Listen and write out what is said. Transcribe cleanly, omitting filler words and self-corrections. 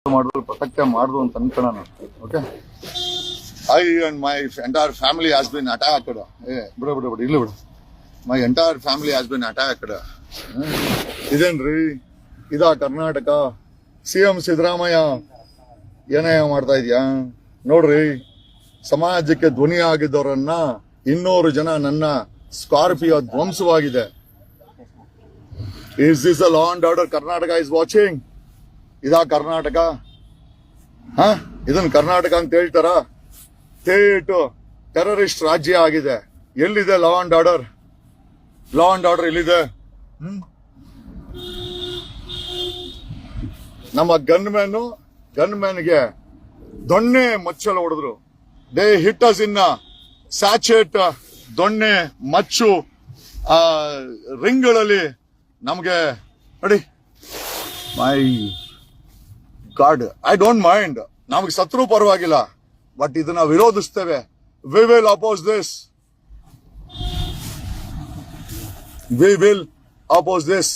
ಮಾಡಿದ್ರು ಪ್ರೊಟೆಕ್ಟ್ ಮಾಡಿದ್ರು ಅಂತ ಅನ್ಕೊಳ್ಳೋಣ. Okay, I and my entire family has been attacked. ಬಿಡು ಇಲ್ಲಿ ಬಿಡು. My entire family has been attacked. ಇದೇನ್ರಿ ಇದಾ ಕರ್ನಾಟಕ? ಸಿಎಂ ಸಿದ್ದರಾಮಯ್ಯ ಏನೇ ಮಾಡ್ತಾ ಇದೀಯಾ ನೋಡ್ರಿ. ಸಮಾಜಕ್ಕೆ ಧ್ವನಿ ಆಗಿದ್ದವರನ್ನ 200 ಜನ ನನ್ನ ಸ್ಕಾರ್ಪಿಯೋ ಧ್ವಂಸವಾಗಿದೆ. Is this a law and order Karnataka is watching? ಇದಾ ಕರ್ನಾಟಕ? ಇದನ್ನ ಕರ್ನಾಟಕ ಅಂತ ಹೇಳ್ತಾರ? ಸ್ಟೇಟ್ ಟೆರರಿಸ್ಟ್ ರಾಜ್ಯ ಆಗಿದೆ. ಎಲ್ಲಿದೆ law and order? Law and order ಎಲ್ಲಿದೆ? ನಮ್ಮ ಗನ್ಮ್ಯಾನ್ಗೆ ದೊಣ್ಣೆ ಮಚ್ಚಲು ಹೊಡೆದ್ರು. They hit us in sachet ದೊಣ್ಣೆ ಮಚ್ಚು ರಿಂಗ್ಗಳಲ್ಲಿ. ನಮ್ಗೆ ನೋಡಿ, my God, I don't mind. ನಮಗೆ ಸತ್ರು ಪರವಾಗಿಲ್ಲ, ಬಟ್ ಇದನ್ನ ವಿರೋಧಿಸ್ತೇವೆ. We will oppose this. We will oppose this.